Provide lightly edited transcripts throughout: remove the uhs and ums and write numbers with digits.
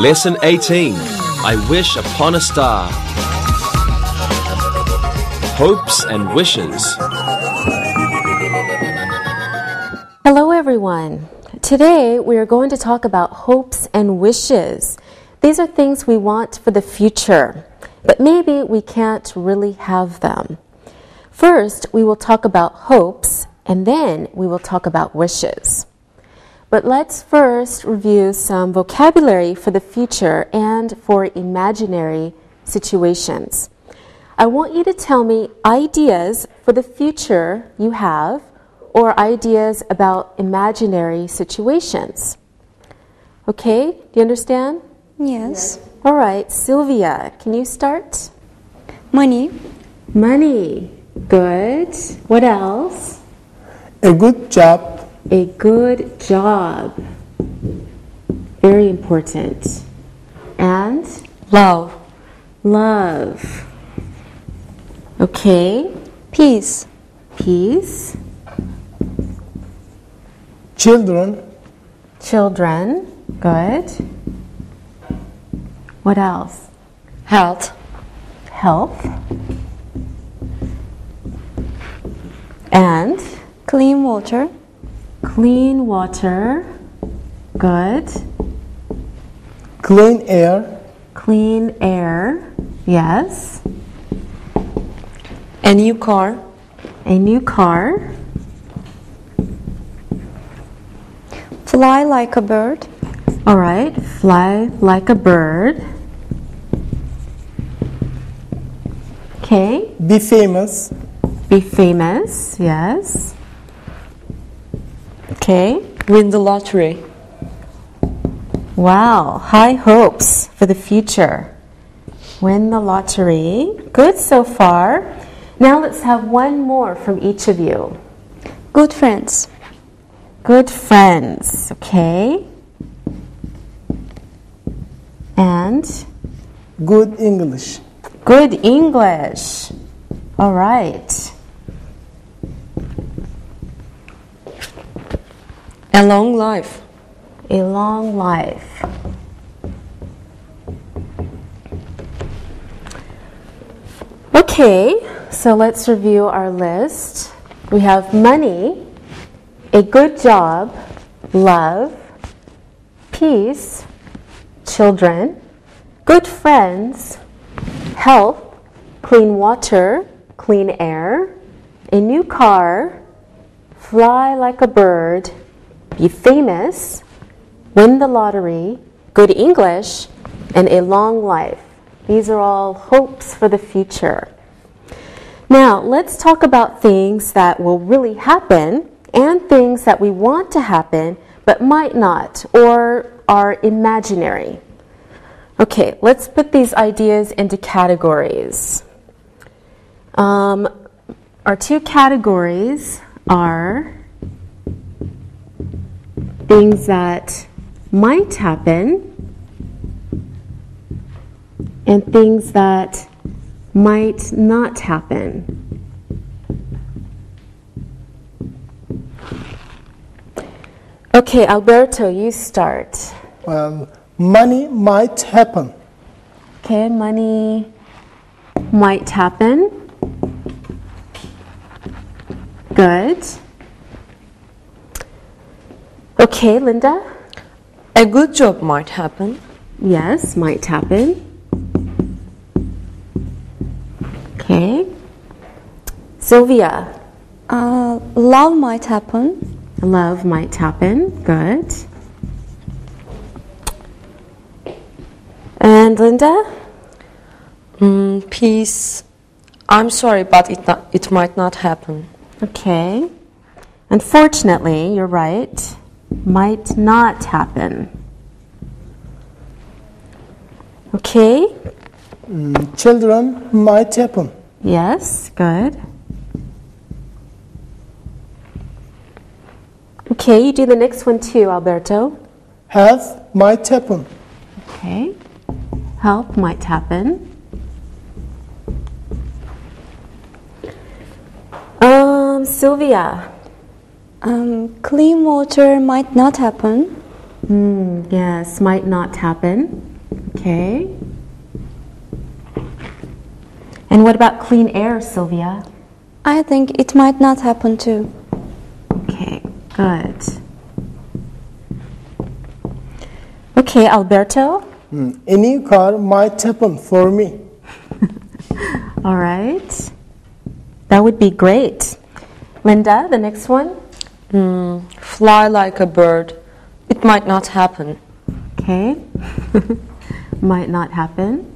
Lesson 18. I wish upon a star. Hopes and wishes. Hello everyone. Today we are going to talk about hopes and wishes. These are things we want for the future, but maybe we can't really have them. First, we will talk about hopes, and then we will talk about wishes. But let's first review some vocabulary for the future and for imaginary situations. I want you to tell me ideas for the future you have or ideas about imaginary situations. Okay, do you understand? Yes. All right, Sylvia, can you start? Money. Money. Good. What else? A good job. A good job. Very important. And? Love. Love. Okay. Peace. Peace. Children. Children. Good. What else? Health. Health. And? Clean water. Clean water. Good. Clean air. Clean air. Yes. A new car. A new car. Fly like a bird. All right. Fly like a bird. Okay. Be famous. Be famous. Yes. Okay. Win the lottery. Wow. High hopes for the future. Win the lottery. Good so far. Now let's have one more from each of you. Good friends. Good friends. Okay. And Good English. good English. All right. A long life. A long life. Okay, so let's review our list. We have money, a good job, love, peace, children, good friends, health, clean water, clean air, a new car, fly like a bird, be famous, win the lottery, good English, and a long life. These are all hopes for the future. Now, let's talk about things that will really happen and things that we want to happen but might not or are imaginary. Okay, let's put these ideas into categories. Our two categories are things that might happen and things that might not happen. Okay, Alberto, you start. Money might happen. Okay, money might happen. Good. Okay, Linda? A good job might happen. Yes, might happen. Okay. Sylvia? Love might happen. Love might happen. Good. And Linda? Peace. I'm sorry, but it might not happen. Okay. Unfortunately, you're right. Might not happen. Okay. Children might happen. Yes, good. Okay, you do the next one too, Alberto. Health might happen. Okay. Help might happen. Sylvia. Clean water might not happen. Yes, might not happen. Okay. And what about clean air, Sylvia? I think it might not happen too. Okay, good. Okay, Alberto? A new car might happen for me. All right. That would be great. Linda, the next one? Fly like a bird. It might not happen. Okay. Might not happen.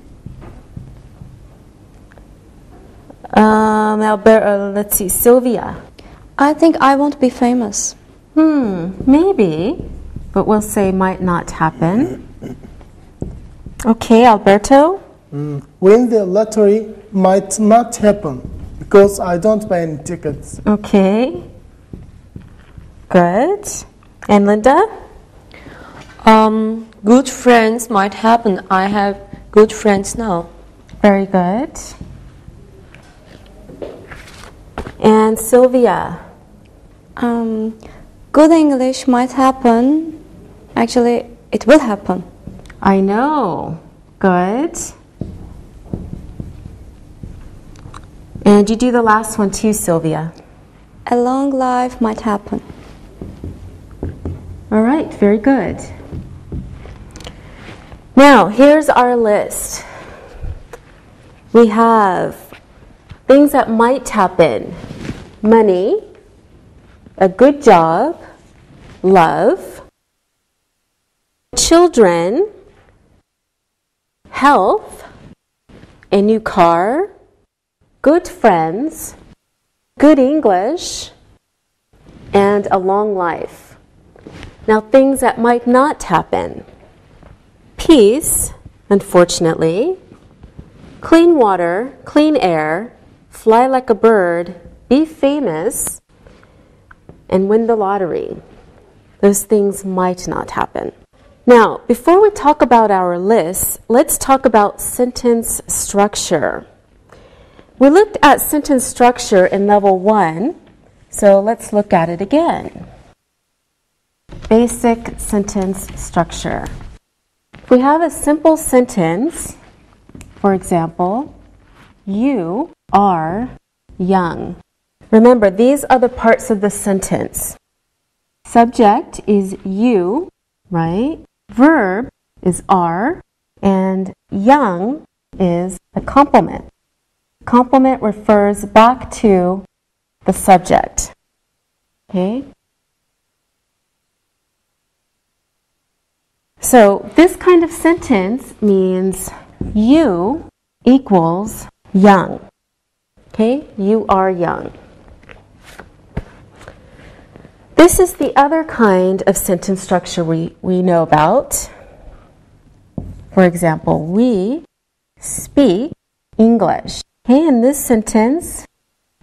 Let's see, Sylvia. I think I won't be famous. Maybe, but we'll say might not happen. Okay, Alberto? Win the lottery might not happen because I don't buy any tickets. Okay. Good. And Linda? Good friends might happen. I have good friends now. Very good. And Sylvia? Good English might happen. Actually, it will happen. I know. Good. And you do the last one too, Sylvia. A long life might happen. All right, very good. Now, here's our list. We have things that might happen: money, a good job, love, children, health, a new car, good friends, good English, and a long life. Now, things that might not happen: peace, unfortunately, clean water, clean air, fly like a bird, be famous, and win the lottery. Those things might not happen. Now, before we talk about our list, let's talk about sentence structure. We looked at sentence structure in level 1, so let's look at it again. Basic sentence structure. If we have a simple sentence, for example, you are young. Remember, these are the parts of the sentence. Subject is you, right? Verb is are, and young is the complement. Complement refers back to the subject. Okay? So this kind of sentence means you equals young. Okay? You are young. This is the other kind of sentence structure we know about. For example, we speak English. Okay, in this sentence,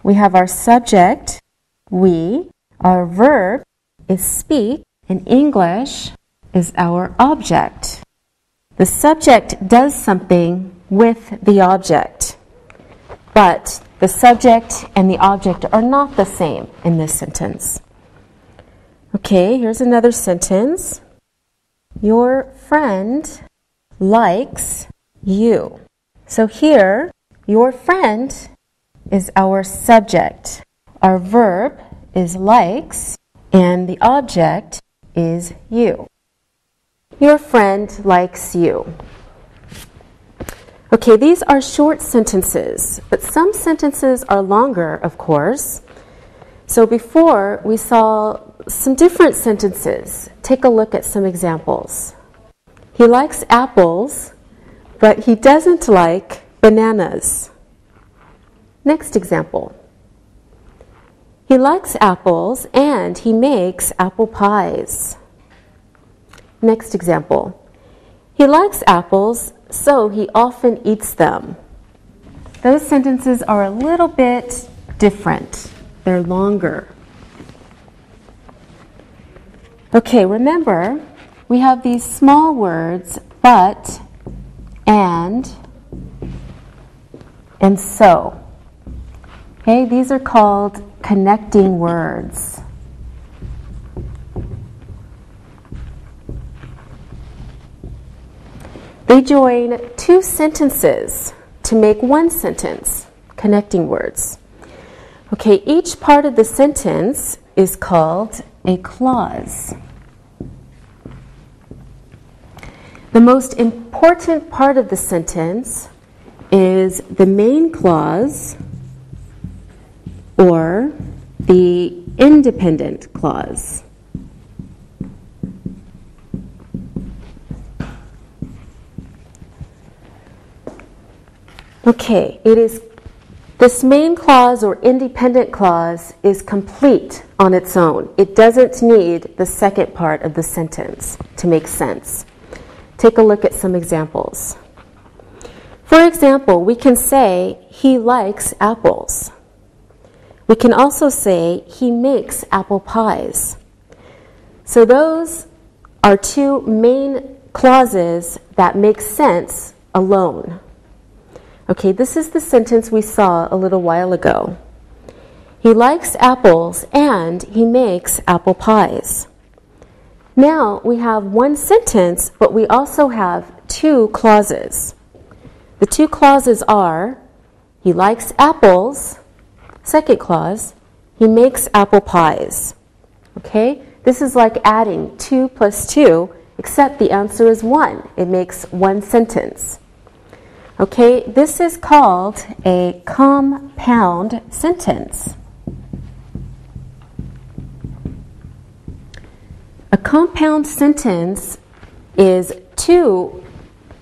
we have our subject, we, our verb is speak, and English is our object. The subject does something with the object, but the subject and the object are not the same in this sentence. Okay, here's another sentence. Your friend likes you. So here, your friend is our subject. Our verb is likes, and the object is you. Your friend likes you. Okay, these are short sentences, but some sentences are longer, of course. So before, we saw some different sentences. Take a look at some examples. He likes apples, but he doesn't like bananas. Next example. He likes apples and he makes apple pies. Next example. He likes apples, so he often eats them. Those sentences are a little bit different. They're longer. Okay, remember, we have these small words, but, and so. Okay, these are called connecting words. They join two sentences to make one sentence, connecting words. Okay, each part of the sentence is called a clause. The most important part of the sentence is the main clause or the independent clause. Okay, this main clause or independent clause is complete on its own. It doesn't need the second part of the sentence to make sense. Take a look at some examples. For example, we can say, he likes apples. We can also say, he makes apple pies. So those are two main clauses that make sense alone. Okay, this is the sentence we saw a little while ago. He likes apples and he makes apple pies. Now we have one sentence, but we also have two clauses. The two clauses are, he likes apples. Second clause, he makes apple pies. Okay, this is like adding 2 plus 2, except the answer is 1. It makes one sentence. Okay, this is called a compound sentence. A compound sentence is two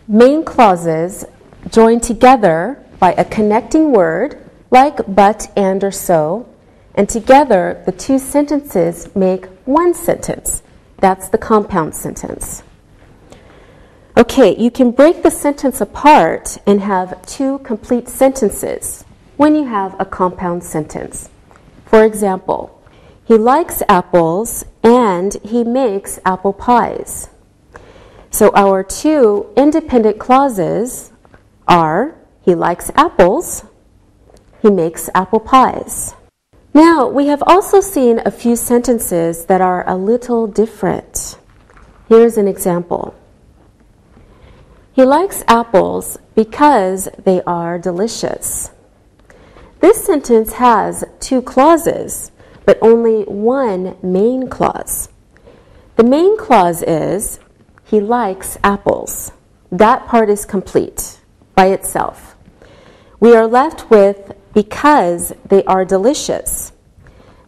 main clauses joined together by a connecting word, like but, and, or so, and together the two sentences make one sentence. That's the compound sentence. Okay, you can break the sentence apart and have two complete sentences when you have a compound sentence. For example, he likes apples and he makes apple pies. So our two independent clauses are, he likes apples, he makes apple pies. Now, we have also seen a few sentences that are a little different. Here's an example. He likes apples because they are delicious. This sentence has two clauses, but only one main clause. The main clause is, he likes apples. That part is complete by itself. We are left with, because they are delicious.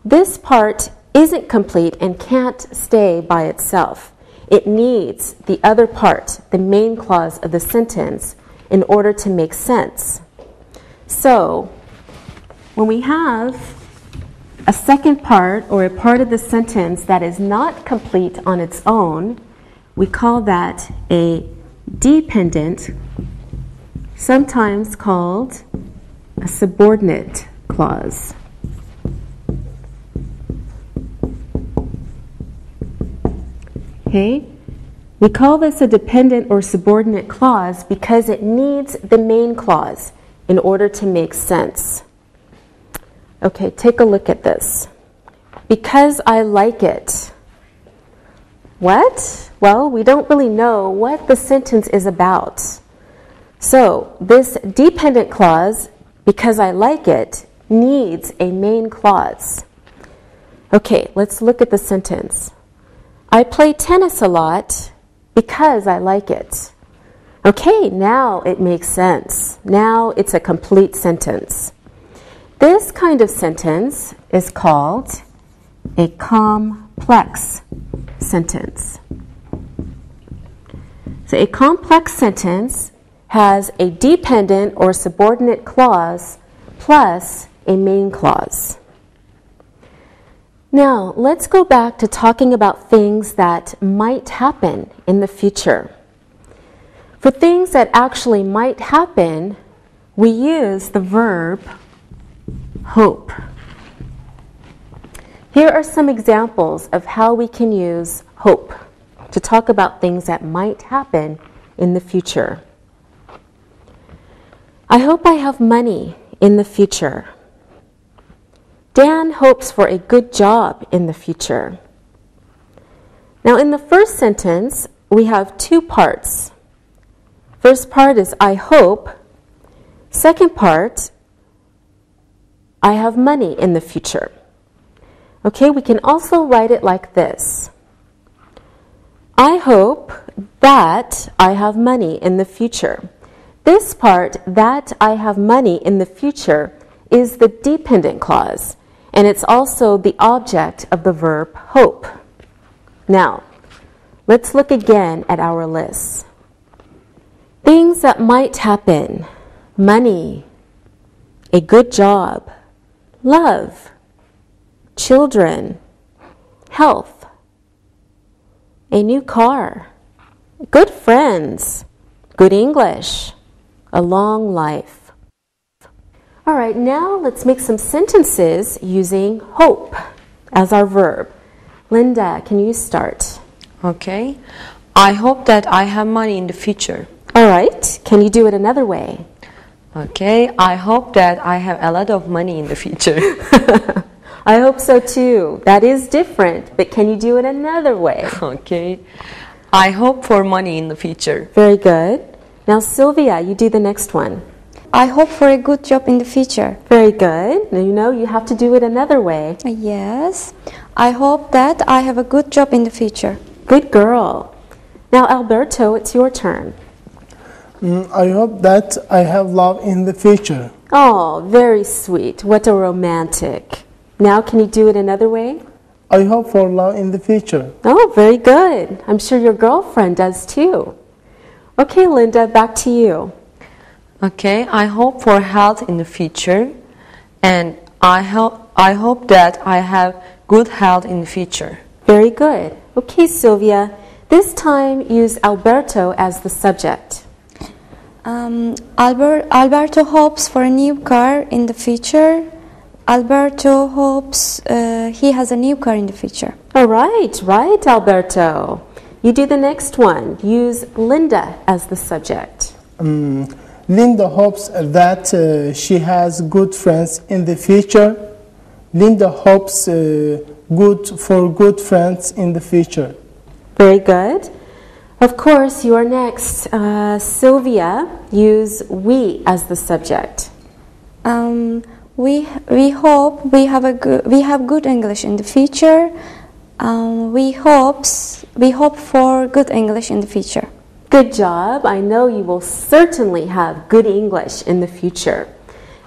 This part isn't complete and can't stay by itself. It needs the other part, the main clause of the sentence, in order to make sense. So, when we have a second part or a part of the sentence that is not complete on its own, we call that a dependent, sometimes called a subordinate clause. Okay? We call this a dependent or subordinate clause because it needs the main clause in order to make sense. Okay, take a look at this. Because I like it. What? Well, we don't really know what the sentence is about. So, this dependent clause, because I like it, needs a main clause. Okay, let's look at the sentence. I play tennis a lot because I like it. Okay, now it makes sense. Now it's a complete sentence. This kind of sentence is called a complex sentence. So a complex sentence has a dependent or subordinate clause plus a main clause. Now, let's go back to talking about things that might happen in the future. For things that actually might happen, we use the verb hope. Here are some examples of how we can use hope to talk about things that might happen in the future. I hope I have money in the future. Dan hopes for a good job in the future. Now, in the first sentence, we have two parts. First part is I hope. Second part, I have money in the future. Okay, we can also write it like this. I hope that I have money in the future. This part, that I have money in the future, is the dependent clause, and it's also the object of the verb hope. Now, let's look again at our list. Things that might happen: money, a good job, love, children, health, a new car, good friends, good English, a long life. All right, now let's make some sentences using hope as our verb. Linda, can you start? Okay. I hope that I have money in the future. All right, can you do it another way? Okay. I hope that I have a lot of money in the future. I hope so too. That is different, but can you do it another way? Okay. I hope for money in the future. Very good. Now, Sylvia, you do the next one. I hope for a good job in the future. Very good. Now, you know, you have to do it another way. Yes. I hope that I have a good job in the future. Good girl. Now, Alberto, it's your turn. I hope that I have love in the future. Oh, very sweet. What a romantic. Now, can you do it another way? I hope for love in the future. Oh, very good. I'm sure your girlfriend does too. Okay, Linda, back to you. Okay. I hope for health in the future, and I hope that I have good health in the future. Very good. Okay, Sylvia, this time use Alberto as the subject. Alberto hopes for a new car in the future. Alberto hopes he has a new car in the future. All right, right, Alberto. You do the next one. Use Linda as the subject. Linda hopes that she has good friends in the future. Linda hopes good friends in the future. Very good. Of course, you are next. Sylvia, use we as the subject. We hope we have good English in the future. We hope for good English in the future. Good job. I know you will certainly have good English in the future.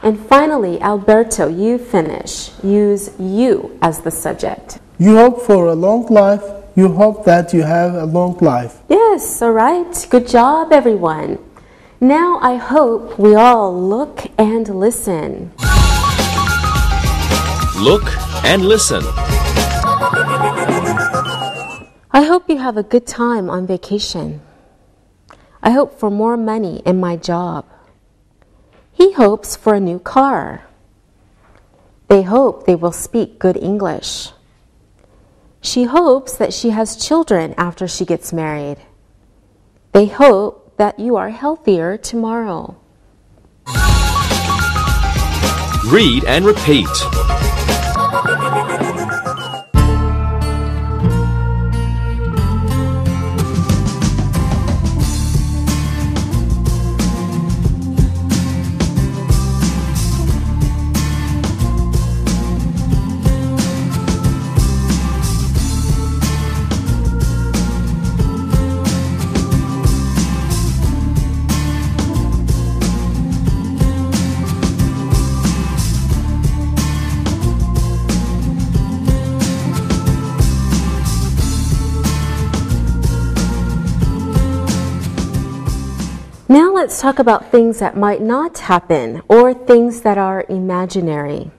And finally, Alberto, you finish. Use you as the subject. You hope for a long life. You hope that you have a long life. Yes, all right. Good job, everyone. Now I hope we all look and listen. Look and listen. I hope you have a good time on vacation. I hope for more money in my job. He hopes for a new car. They hope they will speak good English. She hopes that she has children after she gets married. They hope that you are healthier tomorrow. Read and repeat. Now let's talk about things that might not happen or things that are imaginary.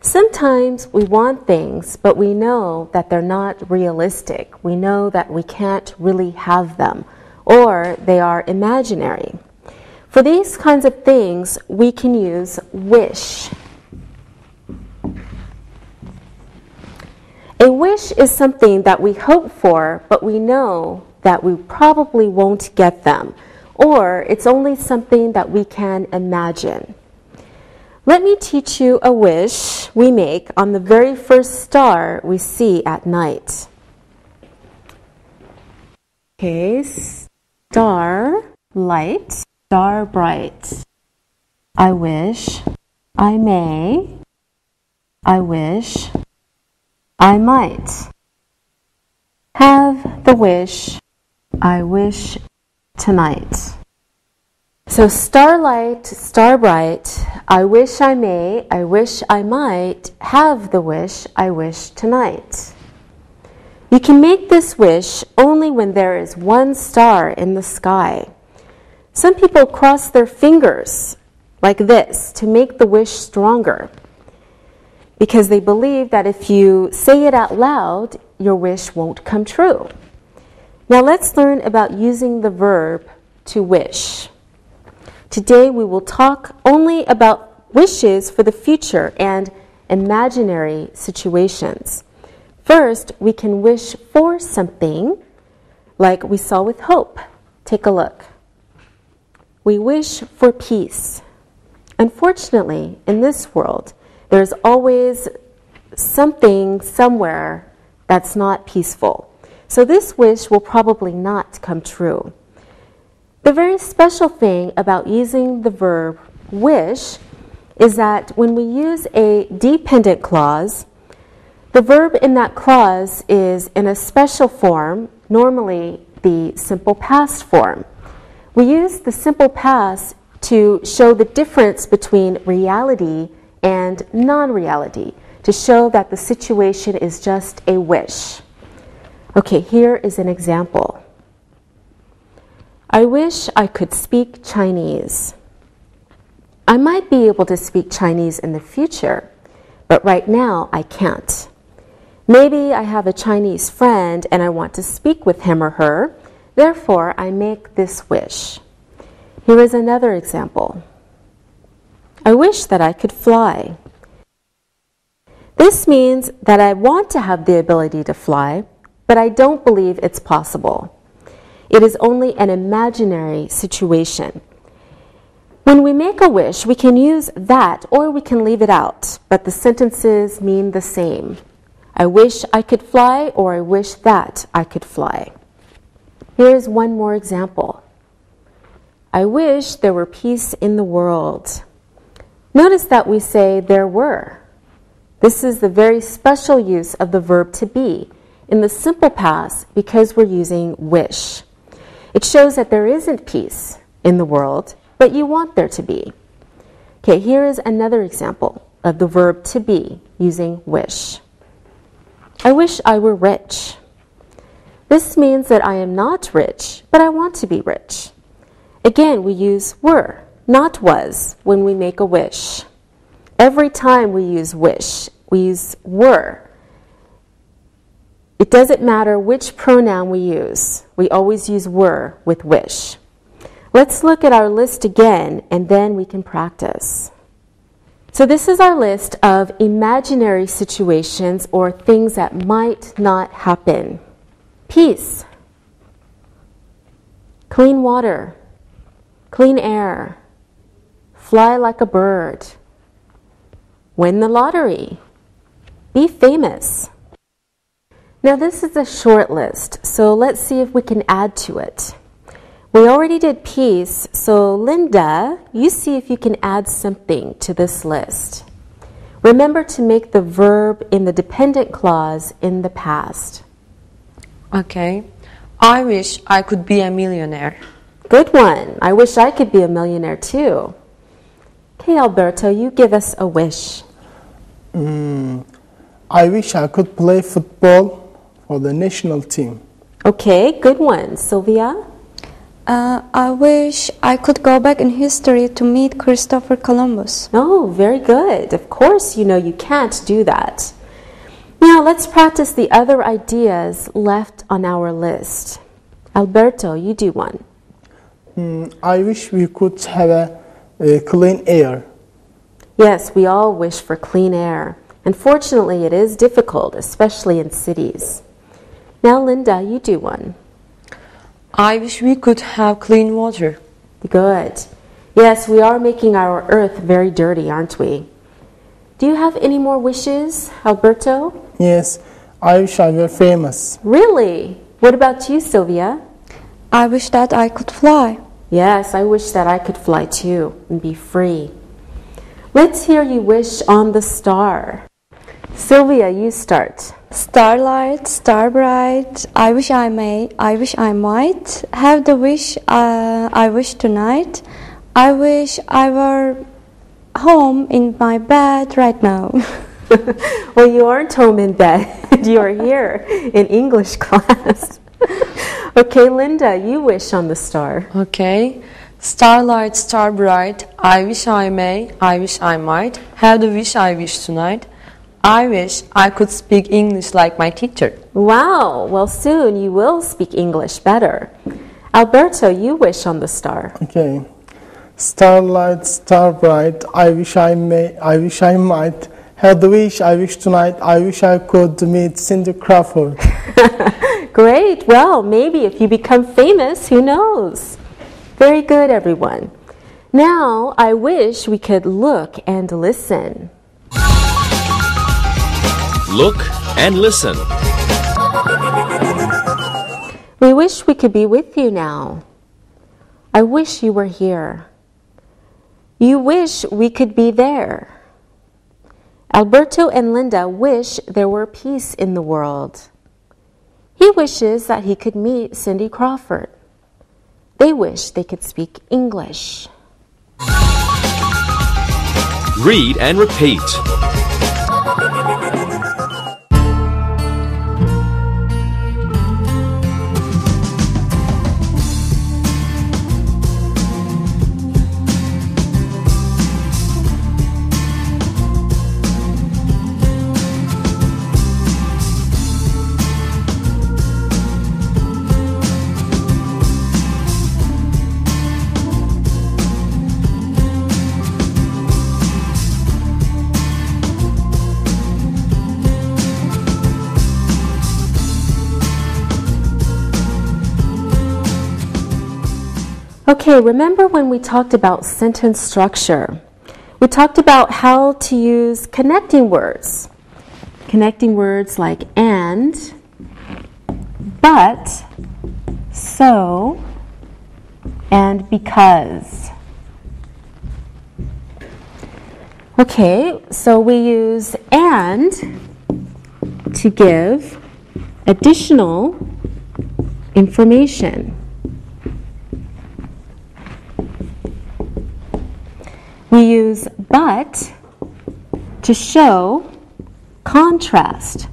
Sometimes we want things, but we know that they're not realistic. We know that we can't really have them, or they are imaginary. For these kinds of things, we can use wish. A wish is something that we hope for, but we know that we probably won't get them, or it's only something that we can imagine. Let me teach you a wish we make on the very first star we see at night. Okay, star. light, star bright. I wish, I may, I wish, I might. Have the wish, I wish tonight. So starlight, star bright, I wish I may, I wish I might, have the wish, I wish tonight. You can make this wish only when there is one star in the sky. Some people cross their fingers like this to make the wish stronger because they believe that if you say it out loud, your wish won't come true. Now let's learn about using the verb to wish. Today we will talk only about wishes for the future and imaginary situations. First, we can wish for something like we saw with hope. Take a look. We wish for peace. Unfortunately, in this world, there's always something somewhere that's not peaceful. So this wish will probably not come true. The very special thing about using the verb wish is that when we use a dependent clause, the verb in that clause is in a special form, normally the simple past form. We use the simple past to show the difference between reality and non-reality, to show that the situation is just a wish. Okay, here is an example. I wish I could speak Chinese. I might be able to speak Chinese in the future, but right now I can't. Maybe I have a Chinese friend and I want to speak with him or her, therefore I make this wish. Here is another example. I wish that I could fly. This means that I want to have the ability to fly, but I don't believe it's possible. It is only an imaginary situation. When we make a wish, we can use that or we can leave it out, but the sentences mean the same. I wish I could fly or I wish that I could fly. Here's one more example. I wish there were peace in the world. Notice that we say there were. This is the very special use of the verb to be in the simple past because we're using wish. It shows that there isn't peace in the world, but you want there to be. Okay, here is another example of the verb to be using wish. I wish I were rich. This means that I am not rich, but I want to be rich. Again, we use were, not was, when we make a wish. Every time we use wish, we use were. It doesn't matter which pronoun we use. We always use were with wish. Let's look at our list again, and then we can practice. So this is our list of imaginary situations or things that might not happen. Peace, clean water, clean air, fly like a bird, win the lottery, be famous. Now this is a short list, so let's see if we can add to it. We already did peace, so Linda, you see if you can add something to this list. Remember to make the verb in the dependent clause in the past. Okay. I wish I could be a millionaire. Good one. I wish I could be a millionaire too. Okay, Alberto, you give us a wish. I wish I could play football for the national team. Okay, good one. Sylvia? I wish I could go back in history to meet Christopher Columbus. Oh, very good. Of course, you know you can't do that. Now, let's practice the other ideas left on our list. Alberto, you do one. I wish we could have a clean air. Yes, we all wish for clean air. Unfortunately, it is difficult, especially in cities. Now, Linda, you do one. I wish we could have clean water. Good. Yes, we are making our earth very dirty, aren't we? Do you have any more wishes, Alberto? Yes, I wish I were famous. Really? What about you, Sylvia? I wish that I could fly. Yes, I wish that I could fly too and be free. Let's hear you wish on the star. Sylvia, you start. Starlight, star bright, I wish I may, I wish I might have the wish I wish tonight. I wish I were home in my bed right now. Well, you aren't home in bed. You're here in English class. Okay, Linda, you wish on the star. Okay. Starlight, star bright, I wish I may, I wish I might have the wish I wish tonight. I wish I could speak English like my teacher. Wow, well, soon you will speak English better. Alberto, you wish on the star. Okay. Starlight, star bright, I wish I may, I wish I might have the wish I wish tonight. I wish I could meet Cindy Crawford. Great, well, maybe if you become famous, who knows? Very good, everyone. Now, I wish we could look and listen. Look and listen. We wish we could be with you now. I wish you were here. You wish we could be there. Alberto and Linda wish there were peace in the world. He wishes that he could meet Cindy Crawford. They wish they could speak English. Read and repeat. Okay, remember when we talked about sentence structure? We talked about how to use connecting words. Connecting words like and, but, so, and because. Okay, so we use and to give additional information. We use but to show contrast,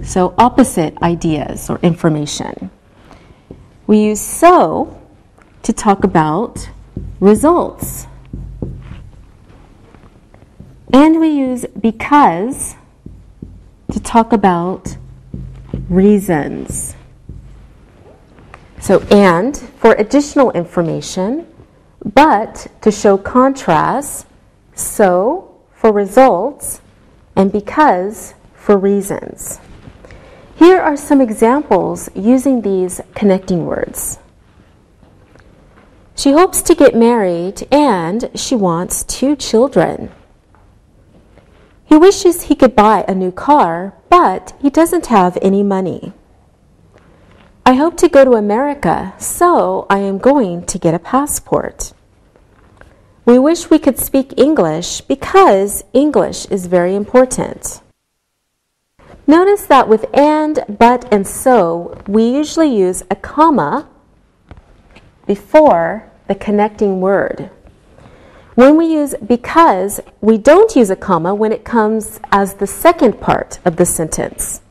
so opposite ideas or information. We use so to talk about results. And we use because to talk about reasons. So and for additional information, but to show contrast, so for results, and because for reasons. Here are some examples using these connecting words. She hopes to get married and she wants 2 children. He wishes he could buy a new car, but he doesn't have any money. I hope to go to America, so I am going to get a passport. We wish we could speak English because English is very important. Notice that with and, but, and so, we usually use a comma before the connecting word. When we use because, we don't use a comma when it comes as the second part of the sentence.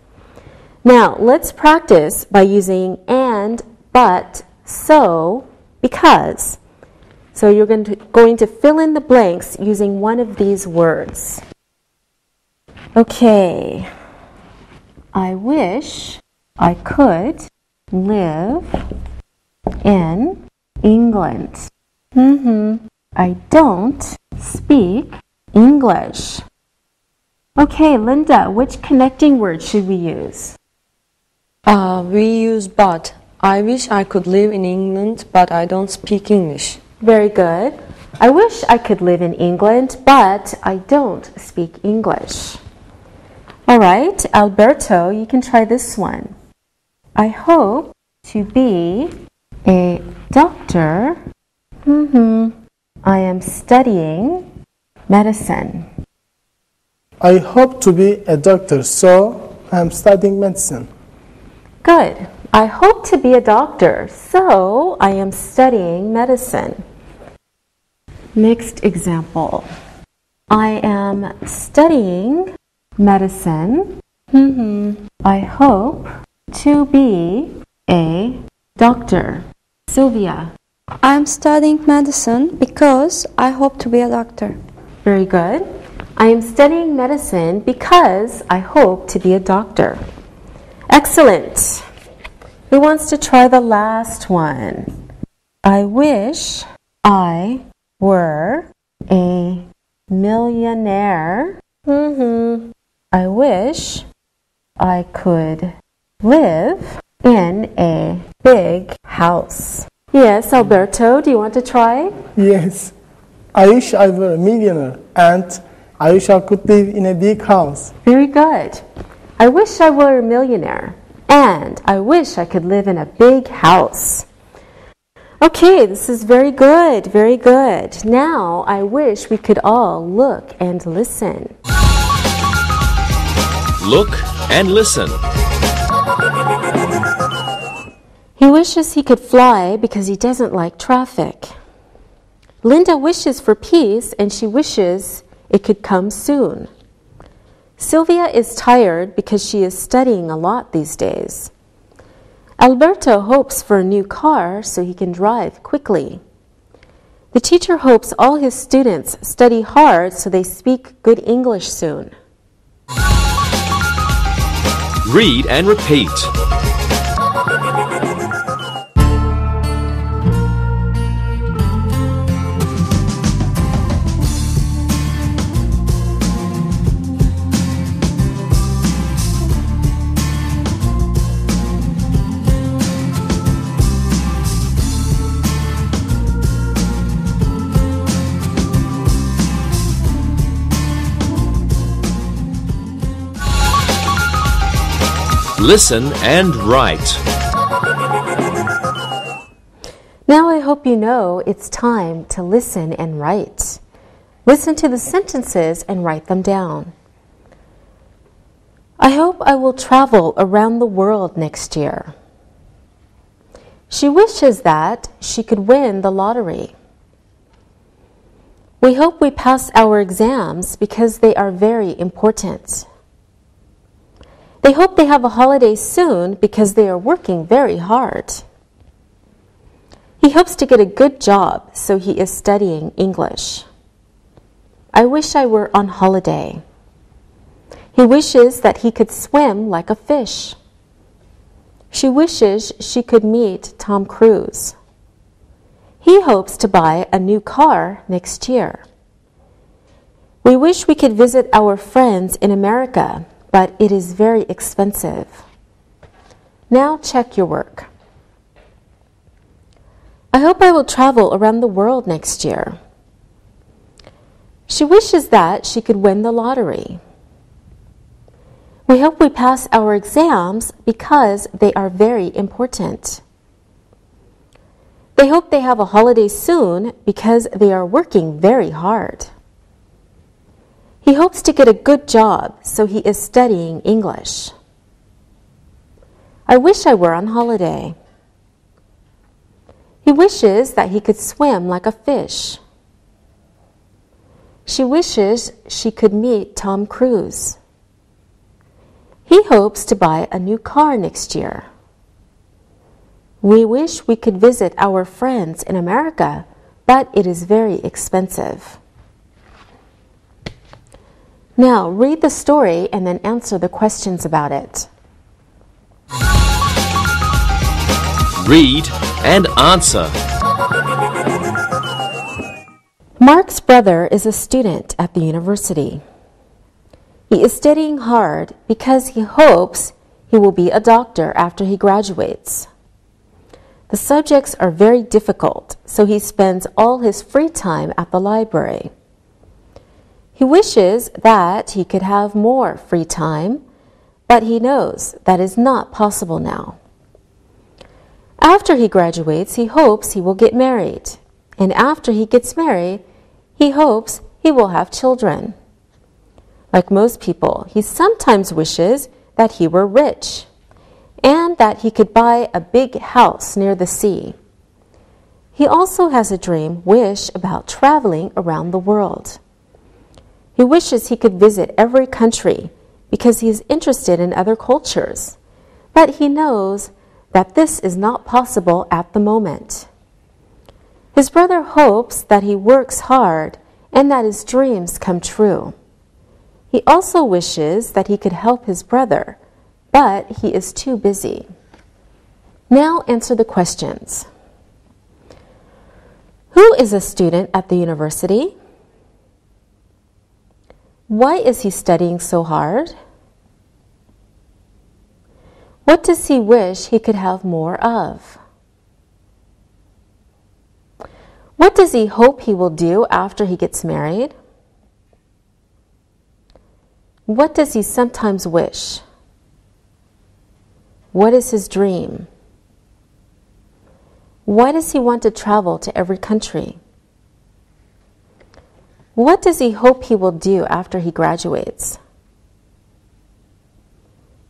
Now, let's practice by using and, but, so, because. So you're going to fill in the blanks using one of these words. Okay. I wish I could live in England. I don't speak English. Okay, Linda, which connecting word should we use? We use but. I wish I could live in England, but I don't speak English. Very good. I wish I could live in England, but I don't speak English. All right, Alberto, you can try this one. I hope to be a doctor I am studying medicine. I hope to be a doctor, so I'm studying medicine. Good. I hope to be a doctor, so I am studying medicine. Next example. I am studying medicine. I hope to be a doctor. Sylvia. I'm studying medicine because I hope to be a doctor. Very good. I am studying medicine because I hope to be a doctor. Excellent. Who wants to try the last one? I wish I were a millionaire. I wish I could live in a big house. Yes, Alberto, do you want to try? Yes, I wish I were a millionaire and I wish I could live in a big house. Very good. I wish I were a millionaire and I wish I could live in a big house. Okay, this is very good, very good. Now, I wish we could all look and listen. Look and listen. He wishes he could fly because he doesn't like traffic. Linda wishes for peace and she wishes it could come soon. Sylvia is tired because she is studying a lot these days. Alberto hopes for a new car so he can drive quickly. The teacher hopes all his students study hard so they speak good English soon. Read and repeat. Listen and write. Now I hope you know it's time to listen and write. Listen to the sentences and write them down. I hope I will travel around the world next year. She wishes that she could win the lottery. We hope we pass our exams because they are very important. They hope they have a holiday soon because they are working very hard. He hopes to get a good job, so he is studying English. I wish I were on holiday. He wishes that he could swim like a fish. She wishes she could meet Tom Cruise. He hopes to buy a new car next year. We wish we could visit our friends in America, but it is very expensive. Now check your work. I hope I will travel around the world next year. She wishes that she could win the lottery. We hope we pass our exams because they are very important. They hope they have a holiday soon because they are working very hard. He hopes to get a good job, so he is studying English. I wish I were on holiday. He wishes that he could swim like a fish. She wishes she could meet Tom Cruise. He hopes to buy a new car next year. We wish we could visit our friends in America, but it is very expensive. Now, read the story and then answer the questions about it. Read and answer. Mark's brother is a student at the university. He is studying hard because he hopes he will be a doctor after he graduates. The subjects are very difficult, so he spends all his free time at the library. He wishes that he could have more free time, but he knows that is not possible now. After he graduates, he hopes he will get married. And after he gets married, he hopes he will have children. Like most people, he sometimes wishes that he were rich and that he could buy a big house near the sea. He also has a dream wish about traveling around the world. He wishes he could visit every country because he is interested in other cultures, but he knows that this is not possible at the moment. His brother hopes that he works hard and that his dreams come true. He also wishes that he could help his brother, but he is too busy. Now answer the questions. Who is a student at the university? Why is he studying so hard? What does he wish he could have more of? What does he hope he will do after he gets married? What does he sometimes wish? What is his dream? Why does he want to travel to every country? What does he hope he will do after he graduates?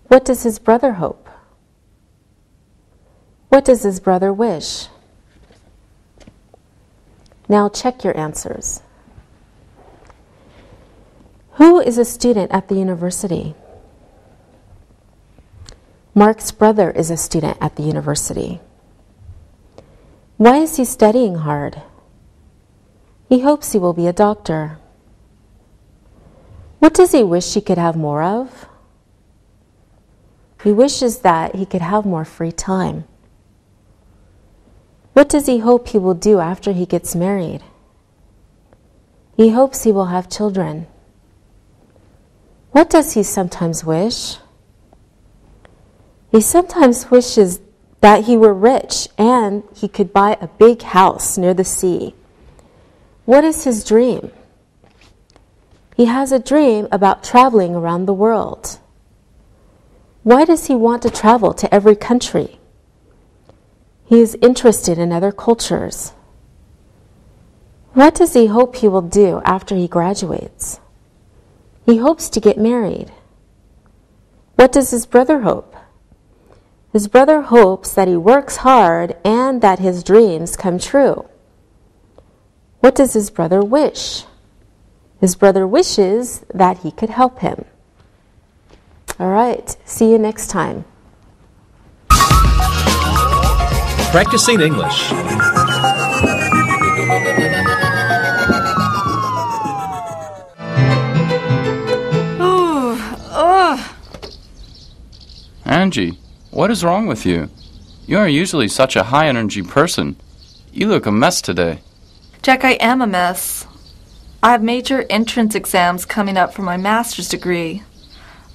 What does his brother hope? What does his brother wish? Now check your answers. Who is a student at the university? Mark's brother is a student at the university. Why is he studying hard? He hopes he will be a doctor. What does he wish he could have more of? He wishes that he could have more free time. What does he hope he will do after he gets married? He hopes he will have children. What does he sometimes wish? He sometimes wishes that he were rich and he could buy a big house near the sea. What is his dream? He has a dream about traveling around the world. Why does he want to travel to every country? He is interested in other cultures. What does he hope he will do after he graduates? He hopes to get married. What does his brother hope? His brother hopes that he works hard and that his dreams come true. What does his brother wish? His brother wishes that he could help him. All right, see you next time. Practicing English. Angie, what is wrong with you? You are usually such a high-energy person. You look a mess today. Jack, I am a mess. I have major entrance exams coming up for my master's degree.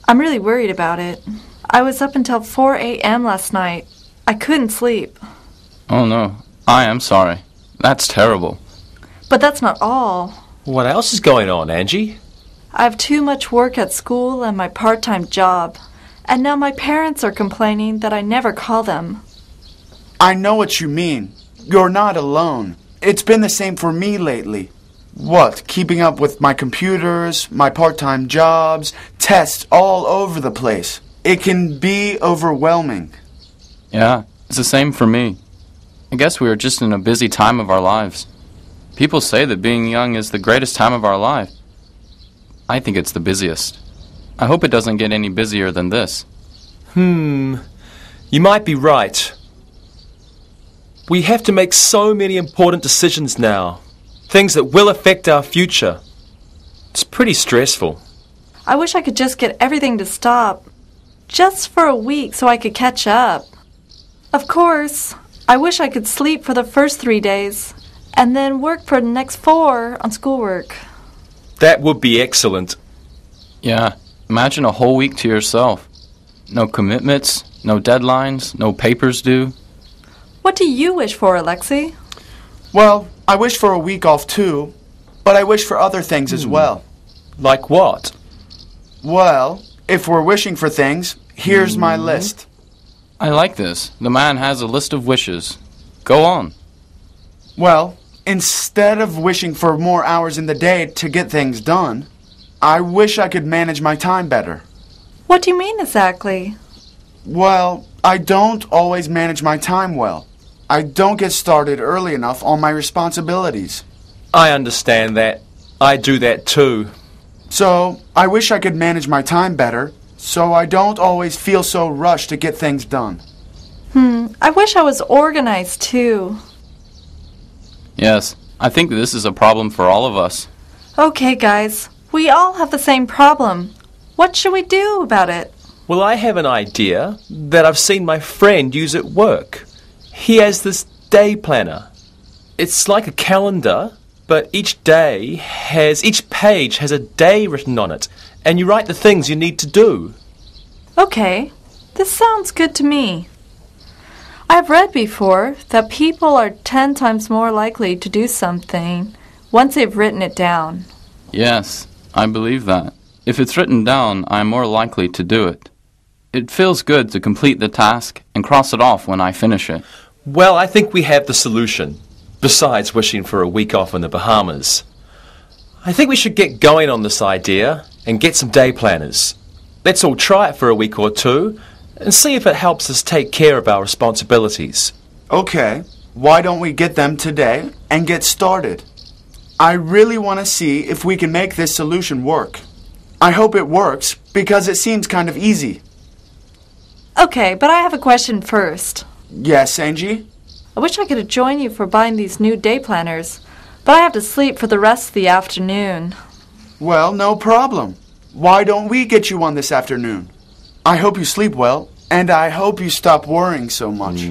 I'm really worried about it. I was up until 4 a.m. last night. I couldn't sleep. Oh no, I am sorry. That's terrible. But that's not all. What else is going on, Angie? I have too much work at school and my part-time job. And now my parents are complaining that I never call them. I know what you mean. You're not alone. It's been the same for me lately. What, keeping up with my computers, my part-time jobs, tests all over the place. It can be overwhelming. Yeah, it's the same for me. I guess we are just in a busy time of our lives. People say that being young is the greatest time of our life. I think it's the busiest. I hope it doesn't get any busier than this. You might be right. We have to make so many important decisions now. Things that will affect our future. It's pretty stressful. I wish I could just get everything to stop. Just for a week so I could catch up. Of course, I wish I could sleep for the first 3 days and then work for the next 4 on schoolwork. That would be excellent. Yeah, imagine a whole week to yourself. No commitments, no deadlines, no papers due. What do you wish for, Alexei? Well, I wish for a week off too, but I wish for other things as well. Like what? Well, if we're wishing for things, here's my list. I like this. The man has a list of wishes. Go on. Well, Instead of wishing for more hours in the day to get things done, I wish I could manage my time better. What do you mean exactly? Well, I don't always manage my time well. I don't get started early enough on my responsibilities. I understand that. I do that too. So, I wish I could manage my time better, so I don't always feel so rushed to get things done. I wish I was organized too. Yes, I think this is a problem for all of us. Okay, guys, we all have the same problem. What should we do about it? Well, I have an idea that I've seen my friend use at work. He has this day planner. It's like a calendar, but each page has a day written on it, and you write the things you need to do. Okay, this sounds good to me. I've read before that people are 10 times more likely to do something once they've written it down. Yes, I believe that. If it's written down, I'm more likely to do it. It feels good to complete the task and cross it off when I finish it. Well, I think we have the solution, besides wishing for a week off in the Bahamas. I think we should get going on this idea and get some day planners. Let's all try it for a week or two and see if it helps us take care of our responsibilities. Okay, why don't we get them today and get started? I really want to see if we can make this solution work. I hope it works because it seems kind of easy. Okay, but I have a question first. Yes, Angie? I wish I could join you for buying these new day planners, but I have to sleep for the rest of the afternoon. Well, no problem. Why don't we get you one this afternoon? I hope you sleep well, and I hope you stop worrying so much.